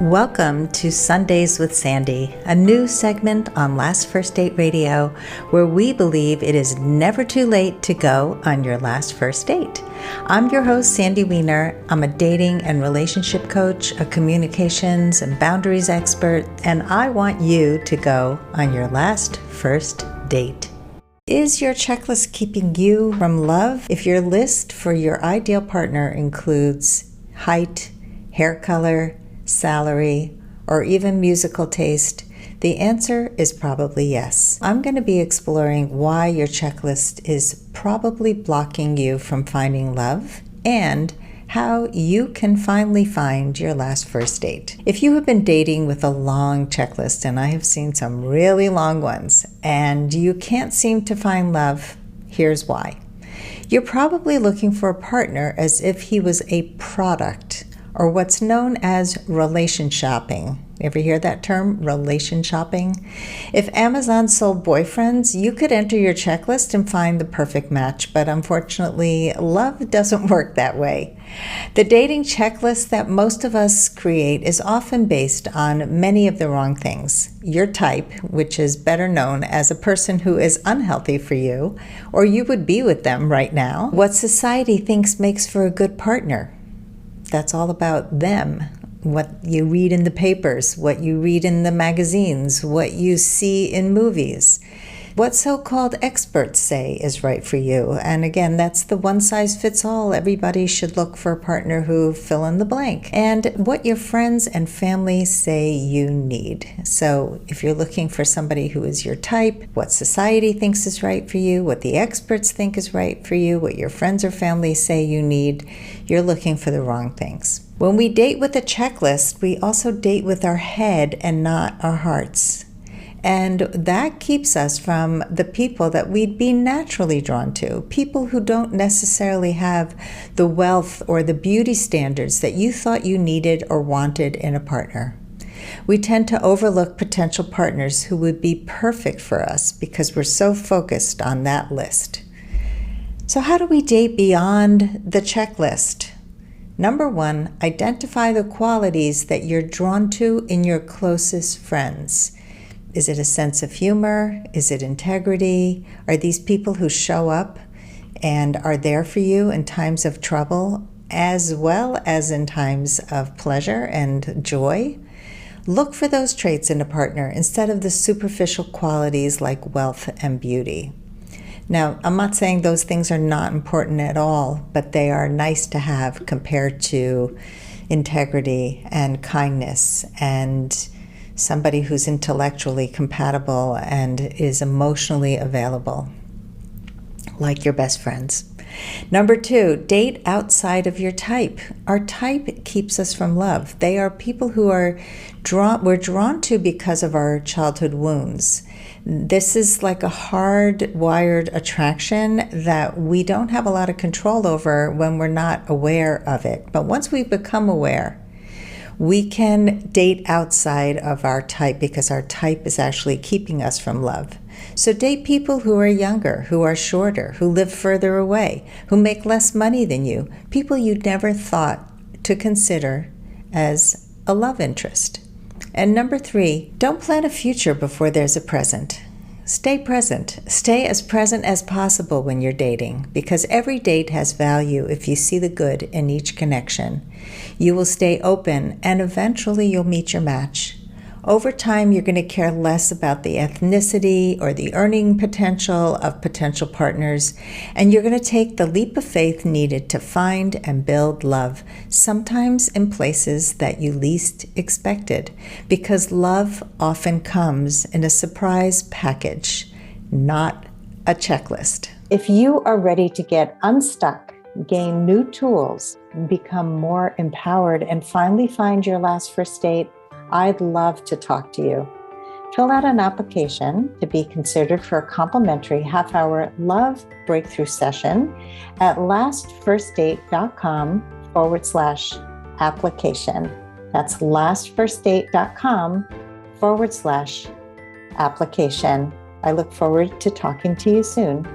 Welcome to Sundays with Sandy, a new segment on Last First Date Radio where we believe it is never too late to go on your last first date. I'm your host, Sandy Weiner. I'm a dating and relationship coach, a communications and boundaries expert, and I want you to go on your last first date. Is your checklist keeping you from love? If your list for your ideal partner includes height, hair color, salary, or even musical taste, the answer is probably yes. I'm going to be exploring why your checklist is probably blocking you from finding love and how you can finally find your last first date. If you have been dating with a long checklist, and I have seen some really long ones, and you can't seem to find love, here's why. You're probably looking for a partner as if he was a product, or what's known as relation shopping. Ever hear that term, relation shopping? If Amazon sold boyfriends, you could enter your checklist and find the perfect match, but unfortunately, love doesn't work that way. The dating checklist that most of us create is often based on many of the wrong things. Your type, which is better known as a person who is unhealthy for you, or you would be with them right now. What society thinks makes for a good partner. That's all about them, what you read in the papers, what you read in the magazines, what you see in movies, what so-called experts say is right for you. And again, that's the one-size-fits-all. Everybody should look for a partner who fill in the blank. And what your friends and family say you need. So if you're looking for somebody who is your type, what society thinks is right for you, what the experts think is right for you, what your friends or family say you need, you're looking for the wrong things. When we date with a checklist, we also date with our head and not our hearts. And that keeps us from the people that we'd be naturally drawn to, people who don't necessarily have the wealth or the beauty standards that you thought you needed or wanted in a partner. We tend to overlook potential partners who would be perfect for us because we're so focused on that list. So how do we date beyond the checklist? Number one, identify the qualities that you're drawn to in your closest friends. Is it a sense of humor? Is it integrity? Are these people who show up and are there for you in times of trouble as well as in times of pleasure and joy? Look for those traits in a partner instead of the superficial qualities like wealth and beauty. Now, I'm not saying those things are not important at all, but they are nice to have compared to integrity and kindness and somebody who's intellectually compatible and is emotionally available, like your best friends. Number two, date outside of your type. Our type keeps us from love. They are people who we're drawn to because of our childhood wounds. This is like a hardwired attraction that we don't have a lot of control over when we're not aware of it. But once we become aware, we can date outside of our type because our type is actually keeping us from love. So date people who are younger, who are shorter, who live further away, who make less money than you, people you never thought to consider as a love interest. And number three, don't plan a future before there's a present. Stay present. Stay as present as possible when you're dating, because every date has value if you see the good in each connection. You will stay open, and eventually you'll meet your match. Over time, you're going to care less about the ethnicity or the earning potential of potential partners, and you're going to take the leap of faith needed to find and build love, sometimes in places that you least expected, because love often comes in a surprise package, not a checklist. If you are ready to get unstuck, gain new tools, become more empowered, and finally find your last first date, I'd love to talk to you. Fill out an application to be considered for a complimentary half-hour love breakthrough session at lastfirstdate.com/application. That's lastfirstdate.com/application. I look forward to talking to you soon.